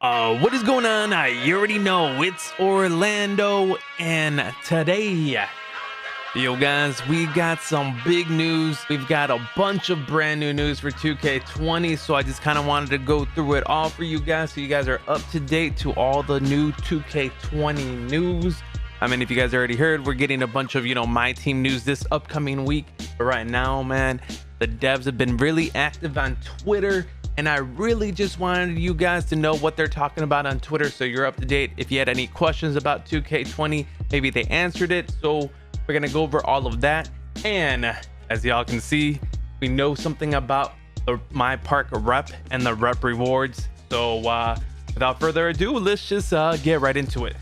What is going on? You already know it's Orlando, and today, yo guys, we got some big news. We've got a bunch of brand new news for 2K20, so I just kind of wanted to go through it all for you guys, so you guys are up to date to all the new 2K20 news. I mean, if you guys already heard, we're getting a bunch of, my team news this upcoming week. But right now, man, the devs have been really active on Twitter, and I really just wanted you guys to know what they're talking about on Twitter, so you're up to date. If you had any questions about 2K20, maybe they answered it. So we're gonna go over all of that. And as y'all can see, we know something about the My Park rep and the rep rewards. So without further ado, let's just get right into it.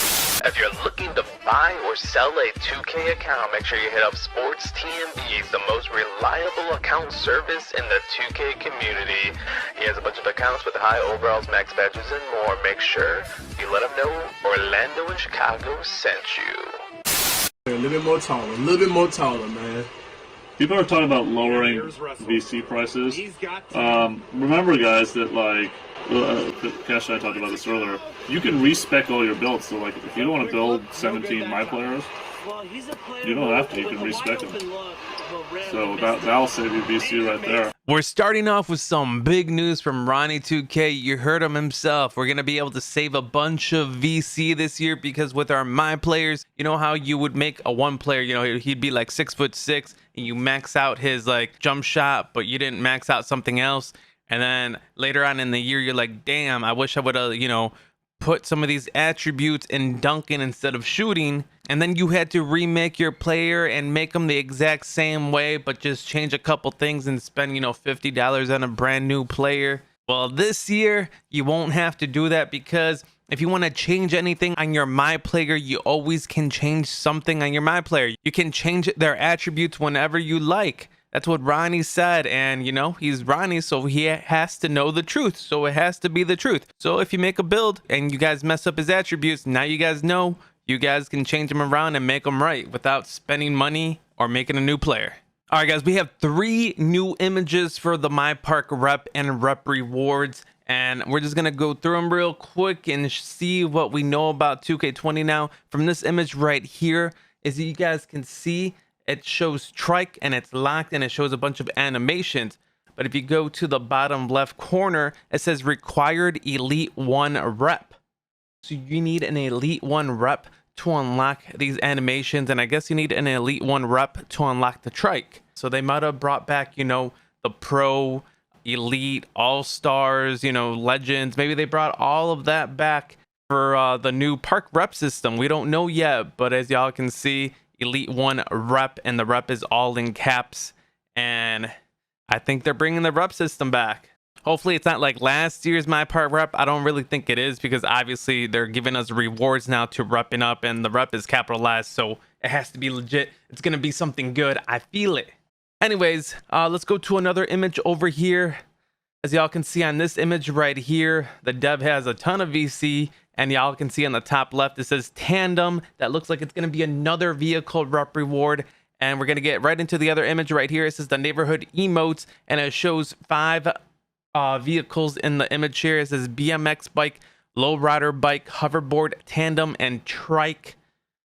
If you're looking to buy or sell a 2K account, make sure you hit up Sports TMB, the most reliable account service in the 2K community. He has a bunch of accounts with high overalls, max badges, and more. Make sure you let him know Orlando in Chicago sent you. A little bit more taller, man. People are talking about lowering VC prices. Remember, guys, that Cash and I talked about this earlier. You can respec all your builds. So, if you don't want to build 17 my players, you don't have to. You can respec them. So that'll save you VC right there. We're starting off with some big news from Ronnie2K. You heard him himself. We're going to be able to save a bunch of VC this year because with our my players, you know how you would make a one player, he'd be like 6'6", and you max out his jump shot, but you didn't max out something else. And then later on in the year, you're like, damn, I wish I would have, put some of these attributes in dunking instead of shooting. And then you had to remake your player and make them the exact same way, but just change a couple things and spend, $50 on a brand new player. Well, this year, you won't have to do that because if you want to change anything on your my player, you always can change something on your my player. You can change their attributes whenever you like. That's what Ronnie said, and he's Ronnie, so he has to know the truth, so it has to be the truth. So if you make a build and you guys mess up his attributes, now you guys know you guys can change them around and make them right without spending money or making a new player. All right, guys, we have 3 new images for the My Park rep and rep rewards, and we're just gonna go through them real quick and see what we know about 2K20 now. From this image right here, as you guys can see, it shows trike and it's locked and it shows a bunch of animations. But if you go to the bottom left corner, it says required Elite 1 rep. So you need an Elite 1 rep to unlock these animations, and I guess you need an Elite 1 rep to unlock the trike. So they might have brought back, the Pro, Elite, All-Stars, Legends. Maybe they brought all of that back for the new Park rep system. We don't know yet, but as y'all can see, Elite 1 rep, and the rep is all in caps, and I think they're bringing the rep system back. Hopefully it's not like last year's My Park rep. I don't really think it is because obviously they're giving us rewards now to repping up, and the rep is capitalized, so it has to be legit. It's gonna be something good. I feel it. Anyways, let's go to another image over here. As y'all can see on this image right here, the dev has a ton of VC, and y'all can see on the top left, it says tandem. That looks like it's going to be another vehicle rep reward. And we're going to get right into the other image right here. It says the neighborhood emotes, and it shows 5 vehicles in the image here. It says BMX bike, lowrider bike, hoverboard, tandem, and trike.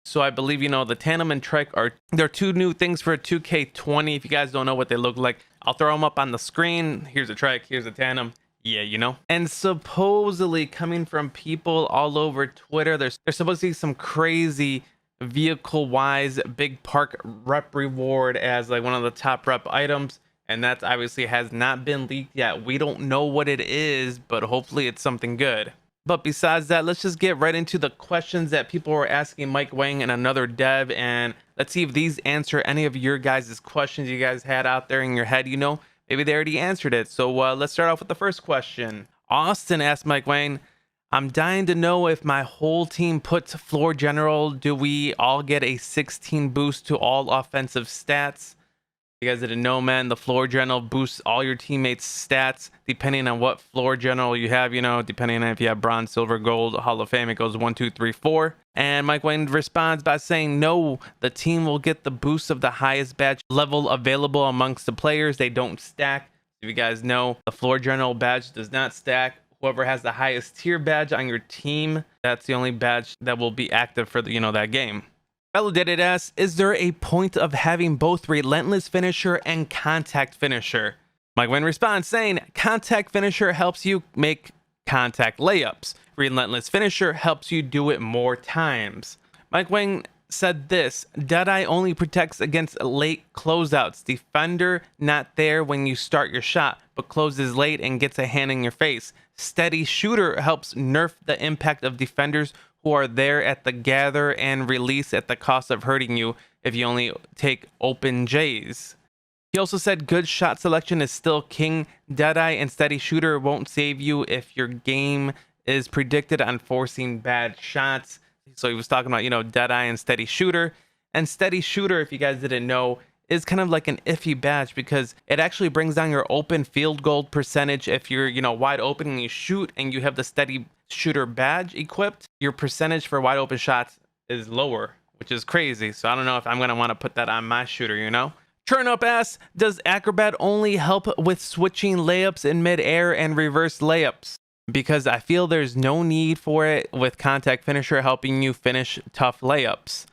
So I believe, the tandem and trike they're 2 new things for 2K20. If you guys don't know what they look like, I'll throw them up on the screen. Here's a trike, here's a tandem. Yeah, And supposedly coming from people all over Twitter, there's supposed to be some crazy vehicle-wise big park rep reward as one of the top rep items. And that obviously has not been leaked yet. We don't know what it is, but hopefully it's something good. But besides that, let's just get right into the questions that people were asking Mike Wang and another dev. And let's see if these answer any of your guys' questions you guys had out there in your head, Maybe they already answered it. So let's start off with the first question. Austin asked Mike Wayne, I'm dying to know if my whole team puts floor general, do we all get a 16 boost to all offensive stats? You guys didn't know, man, the floor general boosts all your teammates' stats depending on what floor general you have, depending on if you have bronze, silver, gold, Hall of Fame, it goes 1, 2, 3, 4. And Mike Wayne responds by saying, no, the team will get the boost of the highest badge level available amongst the players. They don't stack. If you guys know, the floor general badge does not stack. whoever has the highest tier badge on your team, that's the only badge that will be active for the, that game. Fellow Deaded asks, is there a point of having both Relentless Finisher and Contact Finisher? Mike Wayne responds saying, Contact Finisher helps you make contact layups. Relentless Finisher helps you do it more times. Mike Wayne said this, Deadeye only protects against late closeouts. Defender not there when you start your shot, but closes late and gets a hand in your face. Steady Shooter helps nerf the impact of defenders who are there at the gather and release at the cost of hurting you if you only take open J's. He also said good shot selection is still king. Deadeye and Steady Shooter won't save you if your game is predicted on forcing bad shots. So he was talking about, Deadeye and Steady Shooter. And Steady Shooter, if you guys didn't know, is kind of like an iffy badge because it actually brings down your open field goal percentage. If you're, wide open and you shoot and you have the Steady Shooter badge equipped, your percentage for wide open shots is lower, which is crazy. So I don't know if I'm going to want to put that on my shooter, Turn Up asks, does Acrobat only help with switching layups in mid-air and reverse layups? Because I feel there's no need for it with Contact Finisher helping you finish tough layups.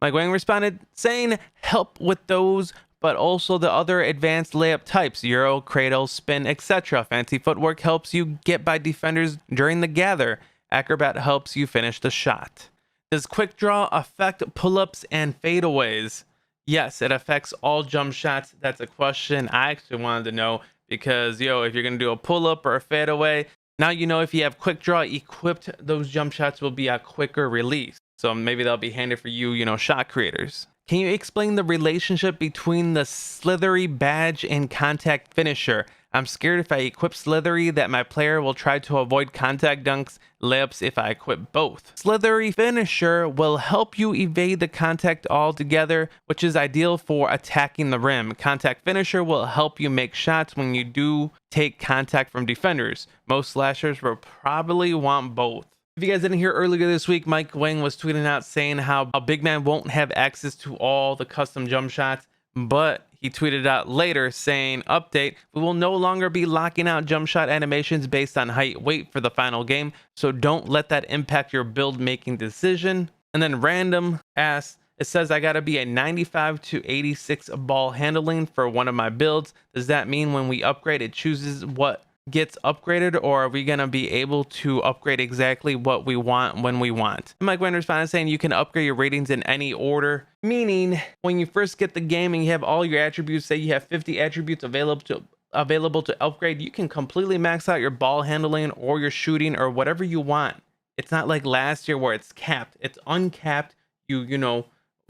Mike Wang responded saying help with those, but also the other advanced layup types, Euro, Cradle, Spin, etc. Fancy footwork helps you get by defenders during the gather. Acrobat helps you finish the shot. Does Quick Draw affect pull-ups and fadeaways? Yes, it affects all jump shots. That's a question I actually wanted to know because, if you're going to do a pull-up or a fadeaway, now if you have Quick Draw equipped, those jump shots will be a quicker release. So maybe that'll be handy for you, shot creators. Can you explain the relationship between the Slithery badge and Contact Finisher? I'm scared if I equip Slithery that my player will try to avoid contact dunks, layups if I equip both. Slithery Finisher will help you evade the contact altogether, which is ideal for attacking the rim. Contact Finisher will help you make shots when you do take contact from defenders. Most slashers will probably want both. If you guys didn't hear earlier this week, Mike Wang was tweeting out saying how a big man won't have access to all the custom jump shots, but he tweeted out later saying, update, we will no longer be locking out jump shot animations based on height weight for the final game, so don't let that impact your build making decision. And then Random asks, it says I gotta be a 95 to 86 ball handling for one of my builds. Does that mean when we upgrade it chooses what gets upgraded, or are we gonna be able to upgrade exactly what we want when we want? And Mike Wayne responded saying you can upgrade your ratings in any order, meaning when you first get the game and you have all your attributes, say you have 50 attributes available to upgrade, you can completely max out your ball handling or your shooting or whatever you want. It's not like last year where it's capped. It's uncapped. You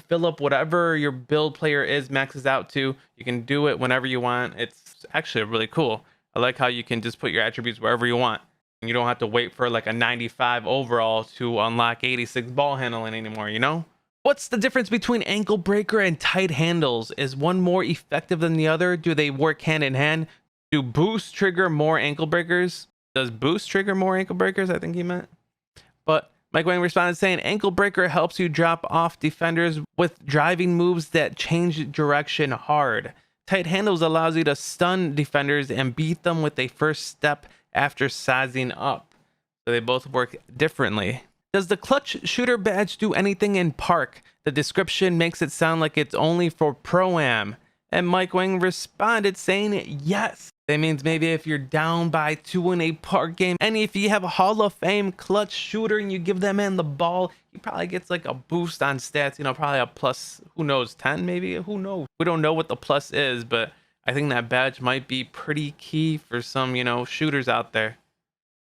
fill up whatever your build player is maxes out to. You can do it whenever you want. It's actually really cool. I like how you can just put your attributes wherever you want. And you don't have to wait for like a 95 overall to unlock 86 ball handling anymore, What's the difference between ankle breaker and tight handles? Is one more effective than the other? Do they work hand in hand? Do boosts trigger more ankle breakers? Does boost trigger more ankle breakers? I think he meant. But Mike Wang responded saying ankle breaker helps you drop off defenders with driving moves that change direction hard. Tight handles allows you to stun defenders and beat them with a first step after sizing up. So they both work differently. Does the clutch shooter badge do anything in park? The description makes it sound like it's only for Pro-Am. And Mike Wang responded saying yes. That means maybe if you're down by 2 in a park game, and if you have a Hall of Fame clutch shooter and you give that man the ball, he probably gets like a boost on stats, probably a plus, who knows, 10 maybe, who knows. We don't know what the plus is, but I think that badge might be pretty key for some, shooters out there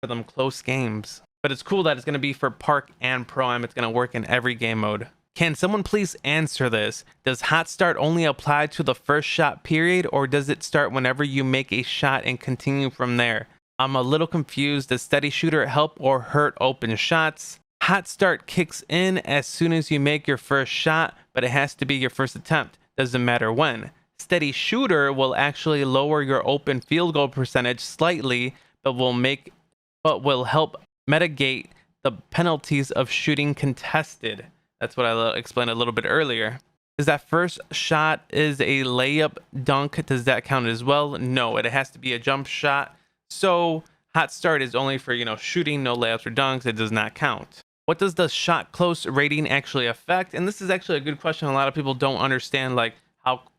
for them close games. But it's cool that it's going to be for park and Pro-Am. It's going to work in every game mode. Can someone please answer this? Does hot start only apply to the first shot period, or does it start whenever you make a shot and continue from there? I'm a little confused. Does Steady Shooter help or hurt open shots? Hot start kicks in as soon as you make your first shot, but it has to be your first attempt. Doesn't matter when. Steady Shooter will actually lower your open field goal percentage slightly, but will help mitigate the penalties of shooting contested. That's what I explained a little bit earlier. Is that first shot is a layup dunk? Does that count as well? No, it has to be a jump shot. So Hot start is only for, shooting, no layups or dunks. It does not count. What does the shot close rating actually affect? And this is actually a good question. A lot of people don't understand like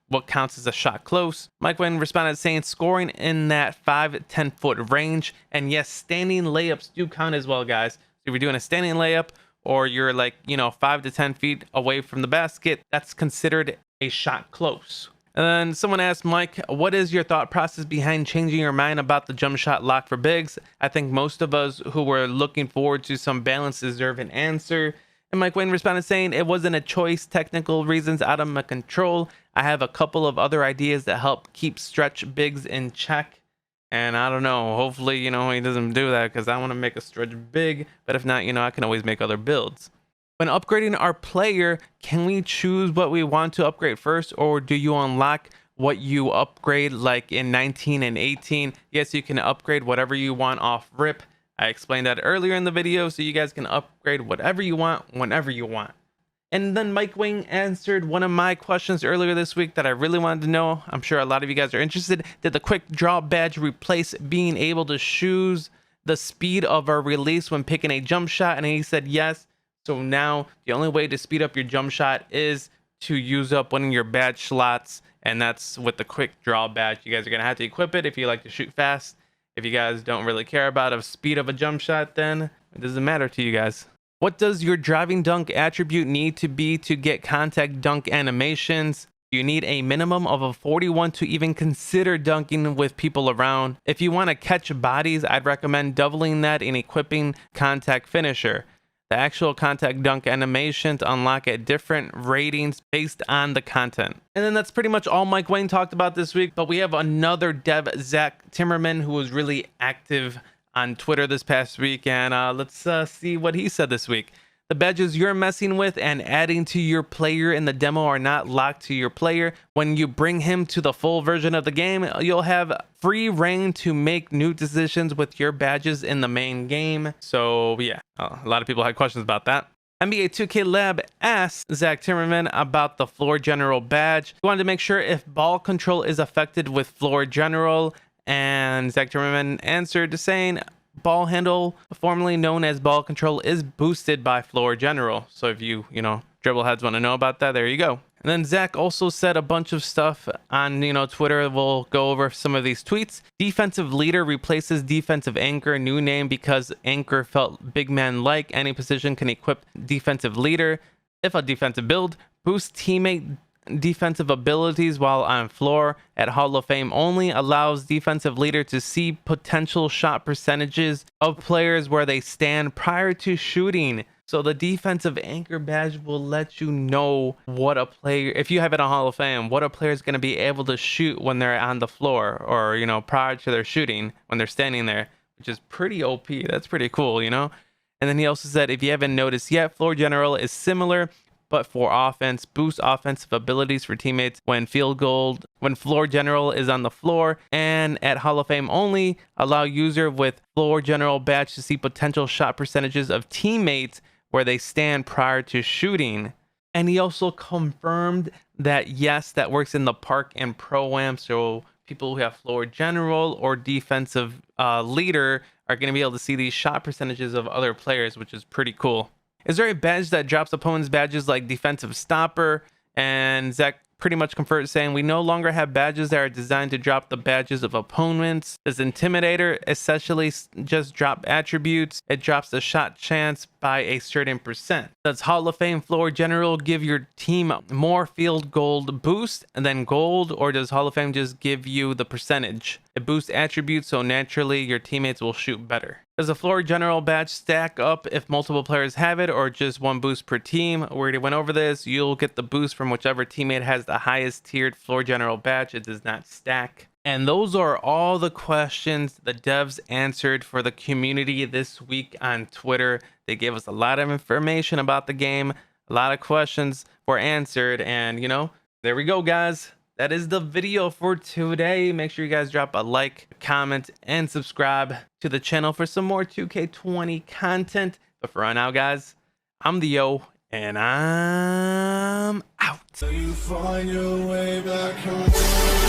what counts as a shot close. Mike Wayne responded saying scoring in that 5 to 10 foot range. And yes, standing layups do count as well, guys. So if you're doing a standing layup or you're like, 5 to 10 feet away from the basket, that's considered a shot close. And then someone asked Mike, what is your thought process behind changing your mind about the jump shot lock for bigs? I think most of us who were looking forward to some balance deserve an answer. And Mike Wayne responded saying, it wasn't a choice, technical reasons out of my control. I have a couple of other ideas that help keep stretch bigs in check. And I don't know, hopefully, he doesn't do that because I want to make a stretch big. But if not, I can always make other builds. When upgrading our player, can we choose what we want to upgrade first, or do you unlock what you upgrade like in 19 and 18? Yes, you can upgrade whatever you want off rip. I explained that earlier in the video, so you guys can upgrade whatever you want, whenever you want. And then Mike Wing answered one of my questions earlier this week that I really wanted to know. I'm sure a lot of you guys are interested. Did the quick draw badge replace being able to choose the speed of our release when picking a jump shot? And he said yes. So now the only way to speed up your jump shot is to use up one of your badge slots. And that's with the quick draw badge. You guys are going to have to equip it if you like to shoot fast. If you guys don't really care about the speed of a jump shot, then it doesn't matter to you guys. What does your driving dunk attribute need to be to get contact dunk animations? You need a minimum of a 41 to even consider dunking with people around. If you want to catch bodies, I'd recommend doubling that and equipping contact finisher. The actual contact dunk animations unlock at different ratings based on the content. And then that's pretty much all Mike Wayne talked about this week. But we have another dev, Zach Timmerman, who was really active on Twitter this past week. And let's see what he said this week. The badges you're messing with and adding to your player in the demo are not locked to your player. When you bring him to the full version of the game, you'll have free reign to make new decisions with your badges in the main game. So yeah, a lot of people had questions about that. NBA 2K Lab asked Zach Timmerman about the floor general badge. He wanted to make sure if ball control is affected with floor general, and Zach Timmerman answered saying, ball handle, formerly known as ball control, is boosted by floor general. So if you dribble heads want to know about that, there you go. And then Zach also said a bunch of stuff on Twitter. We'll go over some of these tweets. Defensive leader replaces defensive anchor, new name because anchor felt big man like. Any position can equip defensive leader. If a defensive build boosts teammate defensive abilities while on floor at Hall of Fame only, allows defensive leader to see potential shot percentages of players where they stand prior to shooting. So the defensive anchor badge will let you know what a player, if you have it on Hall of Fame, what a player is going to be able to shoot when they're on the floor, or prior to their shooting when they're standing there, which is pretty OP. That's pretty cool, And then he also said, if you haven't noticed yet, floor general is similar but for offense, boost offensive abilities for teammates when when floor general is on the floor, and at Hall of Fame only, allow user with floor general badge to see potential shot percentages of teammates where they stand prior to shooting. And he also confirmed that yes, that works in the park and pro-am, so people who have floor general or defensive leader are going to be able to see these shot percentages of other players, which is pretty cool. Is there a badge that drops opponents' badges like defensive stopper? And Zach pretty much confirmed saying, we no longer have badges that are designed to drop the badges of opponents. Does Intimidator essentially just drop attributes? It drops the shot chance by a certain percent. Does Hall of Fame floor general give your team more field goal boost than gold, or does Hall of Fame just give you the percentage? It boosts attributes, so naturally your teammates will shoot better. Does a floor general badge stack up if multiple players have it, or just one boost per team? We already went over this. You'll get the boost from whichever teammate has the highest tiered floor general badge. It does not stack. And those are all the questions the devs answered for the community this week on Twitter. They gave us a lot of information about the game. A lot of questions were answered, and there we go, guys. That is the video for today. Make sure you guys drop a like, comment, and subscribe to the channel for some more 2K20 content. But for right now, guys, I'm the Yo, and I'm out. So you find your way back home.